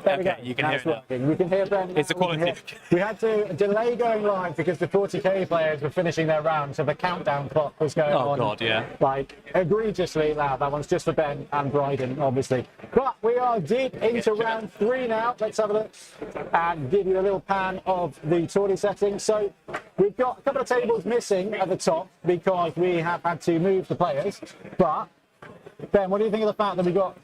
There we go. You can hear it now. We can hear Ben. It's the quality. We had to delay going live because the 40k players were finishing their round, so the countdown clock was going on. Oh god, yeah. Like egregiously loud. That one's just for Ben and Bryden, obviously. But we are deep into round 3 now. Let's have a look and give you a little pan of the tourney settings. So we've got a couple of tables missing at the top because we have had to move the players. But Ben, what do you think of the fact that we got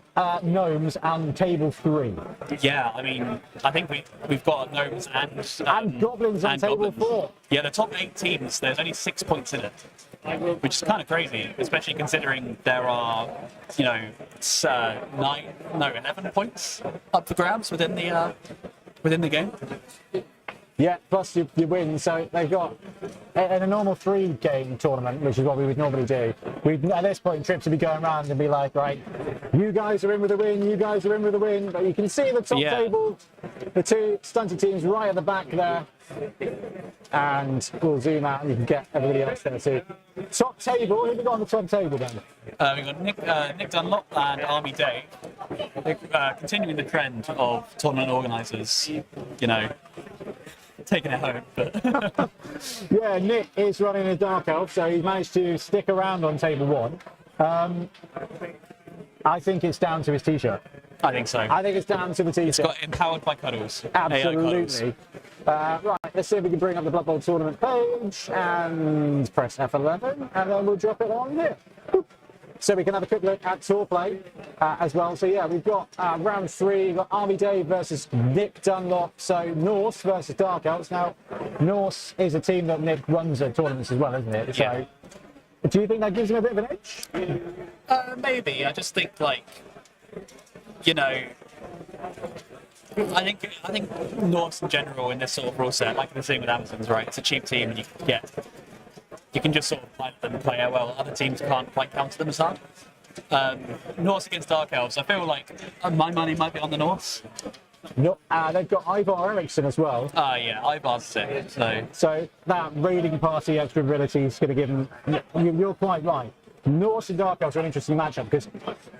gnomes and table 3? Yeah, I mean, I think we've got gnomes and goblins on table 4. Yeah, the top 8 teams, there's only 6 points in it, which is kind of crazy, especially considering there are, you know, 11 points up for grabs within the game. Yeah, plus you win. So they've got, in a normal 3-game tournament, which is what we would normally do, we'd at this point trips would be going around and be like, right, you guys are in with a win, you guys are in with a win. But you can see the top table, the 2 stunted teams right at the back there. And we'll zoom out and you can get everybody else there too. Top table, who have we got on the top table then? We've got Nick Dunlop and Army Day. Continuing the trend of tournament organisers, you know, taking it home. But yeah, Nick is running a Dark Elf, so he's managed to stick around on table 1. I think it's down to his t-shirt. I think so. I think it's down to the t-shirt. It's got empowered by Cuddles. Absolutely. Right, let's see if we can bring up the Blood Bowl tournament page and press F11, and then we'll drop it on here. So we can have a quick look at tour play as well. So yeah, we've got round 3, we've got Army Day versus Nick Dunlop. So Norse versus Dark Elves. Now, Norse is a team that Nick runs at tournaments as well, isn't it? Yeah. So do you think that gives him a bit of an edge? Maybe. I just think, like, you know, I think Norse in general in this sort of rule set, like the same with Amazons, right? It's a cheap team and you can just sort of play them and play out well. Other teams can't quite counter them as hard. Norse against Dark Elves, I feel like my money might be on the Norse. No, they've got Ivar Eriksson as well. Yeah, Ivar's sick. So that raiding party extra ability is going to give them. You're quite right. Norse and Dark Elves are an interesting matchup because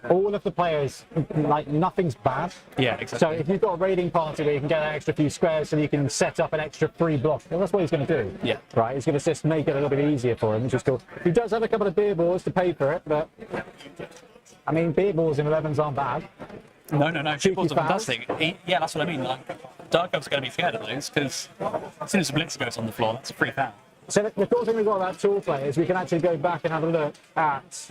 all of the players, like, nothing's bad. Yeah, exactly. So if you've got a raiding party where you can get an extra few squares so you can set up an extra 3 blocks, well, that's what he's going to do. Yeah. Right, he's going to just make it a little bit easier for him, which is cool. He does have a couple of beer balls to pay for it, but I mean, beer balls in 11s aren't bad. No. Beer balls are fantastic. Yeah, that's what I mean. Like, Dark Elves are going to be scared of those because as soon as the blitzer goes on the floor, that's a free foul. So the cool thing we've got about tour play is we can actually go back and have a look at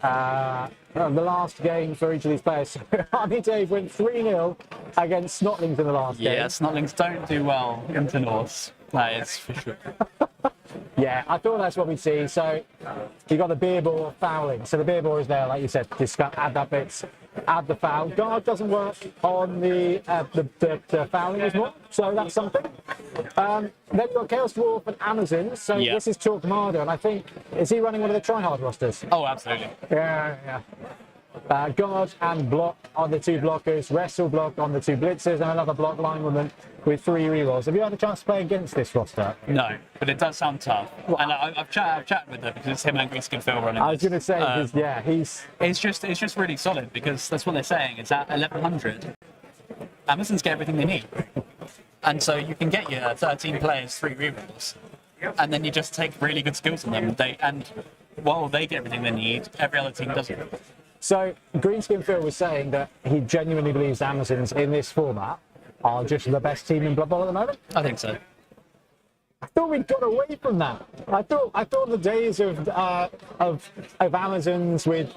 the last game for each of these players. So Army Dave went 3-0 against Snotlings in the last game. Yeah, Snotlings don't do well into Norse. That is for sure. Yeah, I thought that's what we'd see. So you got the beer ball fouling. So the beer ball is there, like you said, just add that bit, add the foul. Guard doesn't work on the fouling as well, so that's something. Then you've got Chaos Dwarf and Amazons. So this is Torquemada, and I think, is he running one of the tryhard rosters? Oh, absolutely. Yeah. Guard and block on the 2 blockers, wrestle block on the 2 blitzers, and another block lineman with 3 rerolls. Have you had a chance to play against this roster? No, but it does sound tough. And I've chatted with them because it's him and Greenskin Phil running. I was going to say, he's. It's just really solid because that's what they're saying. It's at 1100. Amazons get everything they need, and so you can get your 13 players 3 rerolls, and then you just take really good skills on them. While they get everything they need, every other team doesn't. So Greenskin Phil was saying that he genuinely believes Amazons in this format are just the best team in Blood Bowl at the moment. I think so. I thought we'd got away from that. I thought the days of Amazons with,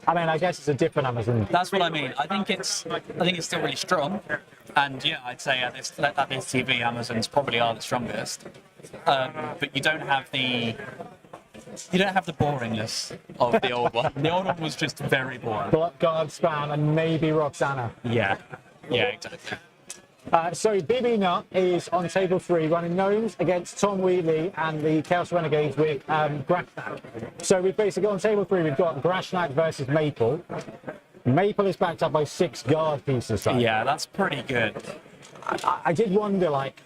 I mean, I guess it's a different Amazon. That's what I mean. I think it's still really strong, and yeah, I'd say at this TV, Amazons probably are the strongest. But you don't have the boringness of the old one. The old one was just very boring. Block Guard, Spam, and maybe Roxana. Yeah, exactly. So BB Nut is on table 3 running Gnomes against Tom Wheatley and the Chaos Renegades with Grashnak. So we've basically on table 3 we've got Grashnak versus Maple. Maple is backed up by 6 guard pieces. Right? Yeah, that's pretty good. I did wonder, like,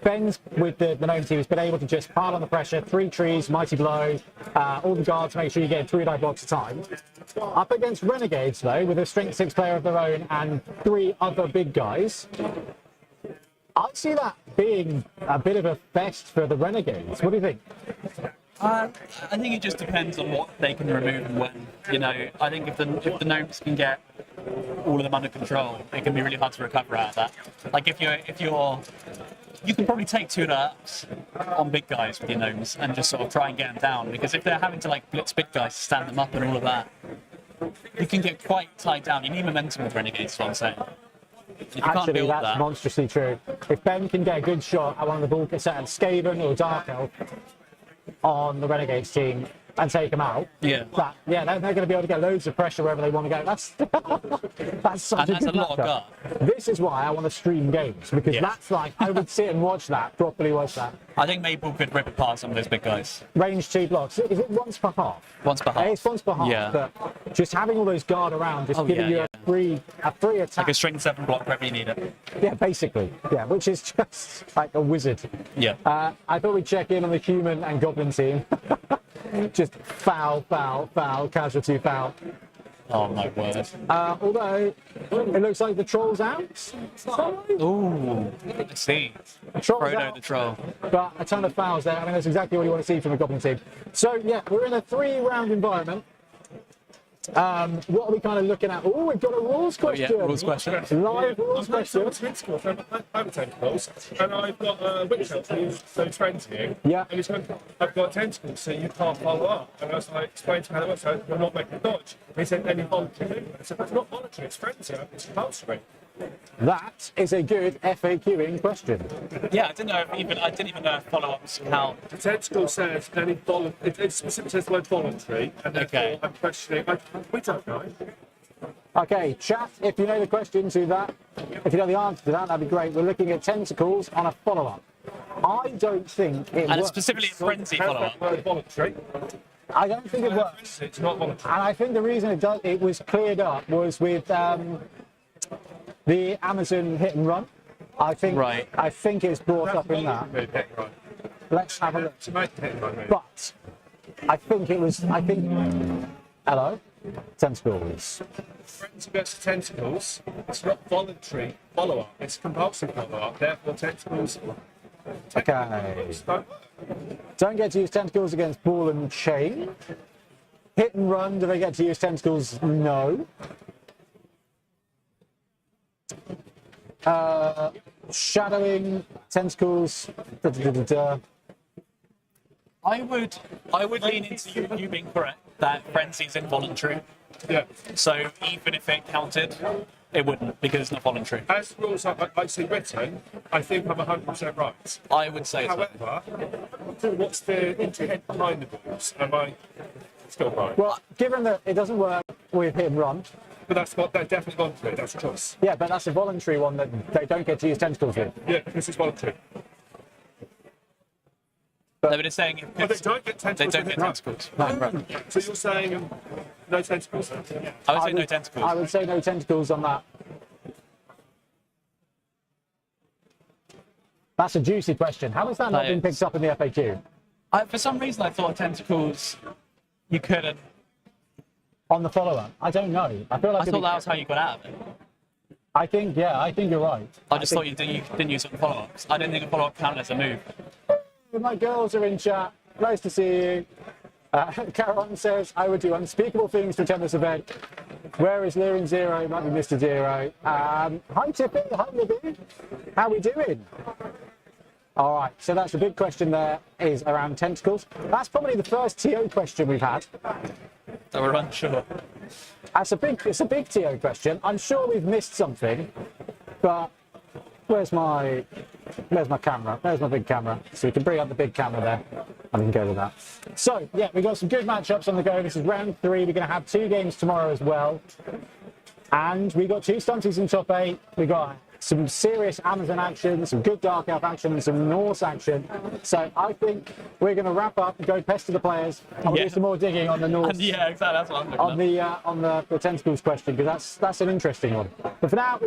Ben's with the gnome team has been able to just pile on the pressure, 3 trees, mighty blow, all the guards, make sure you get 3 die blocks at a time. Up against Renegades, though, with a strength 6 player of their own and 3 other big guys, I see that being a bit of a fest for the Renegades. What do you think? I think it just depends on what they can remove and when. You know, I think if the gnomes can get all of them under control, it can be really hard to recover out of that. Like if you're you can probably take 2 ups on big guys with your gnomes and just sort of try and get them down, because if they're having to like blitz big guys to stand them up and all of that, you can get quite tied down. You need momentum with Renegades, is what I'm saying. If you can't Actually, build that's that, monstrously true. If Ben can get a good shot at one of the bulk set at Skaven or Dark Elf on the Renegades team and take them out, they're going to be able to get loads of pressure wherever they want to go. That's such and a good that's a lot of matchup. guard. This is why I want to stream games, because that's like, I would sit and watch that, properly watch that. I think Maple could rip apart some of those big guys. Range 2 blocks. Is it once per half? Once per half. It's once per half, Yeah. but just having all those guard around, just giving you a free attack. Like a string 7 block wherever you need it. Yeah, basically. Yeah, which is just like a wizard. Yeah. I thought we'd check in on the human and goblin team. Just foul, casualty, foul. Oh my word. Although, it looks like the troll's out. Ooh, let's see. Troll's Frodo out, the troll. but a ton of fouls there. I mean, that's exactly what you want to see from the goblin team. So, yeah, we're in a 3-round environment. What are we kind of looking at? Oh, we've got a rules question. Yeah, rules question. Live rules question. I'm tentacles, and I've got a witch elf who's so frenzying. Yeah. And he's going, I've got tentacles, so you can't follow up. And I was like, explain to him how it works, so you're not making a dodge. And he said, any voluntary movement. I said, that's not voluntary, it's frenzy, it's compulsory. That is a good FAQing question. Yeah, I didn't even know if follow-ups count. The tentacle says any it specifically says the word voluntary, and therefore I'm questioning. We don't know. Okay, chat, if you know the question to that, if you know the answer to that, that'd be great. We're looking at tentacles on a follow-up. I don't think it And works. it's specifically a frenzy How's follow-up. that word voluntary? I don't think it works. It's not voluntary. And I think the reason it was cleared up was with the Amazon hit and run. I think it's brought up in that. Let's have a look. But I think it was. Hello, tentacles. Frenzy versus tentacles. It's not voluntary follow-up. It's compulsory follow-up. Therefore, tentacles. Okay. Don't get to use tentacles against ball and chain. Hit and run. Do they get to use tentacles? No. Shadowing tentacles. I would lean into you being correct that frenzy is involuntary. Yeah. So even if it counted, it wouldn't, because it's not voluntary. As the rules are actually written, I think I'm 100% right. I would say so. However, what's the intent behind the rules? Am I still right? Well, given that it doesn't work with hit and run, But that's definitely voluntary. That's a choice. yeah, but that's a voluntary one that they don't get to use tentacles with. Yeah, this is voluntary. No, but it's saying But they don't get they tentacles. don't with get it. tentacles. So you're saying no tentacles? I would say no tentacles. I would say no tentacles on that. That's a juicy question. How has that not been picked up in the FAQ? For some reason, I thought tentacles you couldn't. On the follow-up? I don't know. I feel like I thought that was how you got out of it. I think you're right. I just thought you didn't use it on follow-ups. I didn't think a follow-up counted as a move. My girls are in chat. Nice to see you. Caron says, I would do unspeakable things to attend this event. Where is Luring Zero? Might be Mr. Zero. Hi, Tippy. Hi, Libby. How we doing? All right, so that's the big question there is around tentacles. That's probably the first TO question we've had. So we're unsure. It's a big TO question. I'm sure we've missed something, but where's my camera? There's my big camera. So we can bring up the big camera there and we can go with that. So yeah, we've got some good matchups on the go. This is round 3. We're going to have 2 games tomorrow as well. And we got 2 stunties in top 8. We got some serious Amazon action, some good Dark Elf action, and some Norse action. So I think we're going to wrap up and go pest to the players and do some more digging on the Norse. Yeah, exactly. That's what I'm looking at. On the tentacles question, because that's an interesting one. But for now.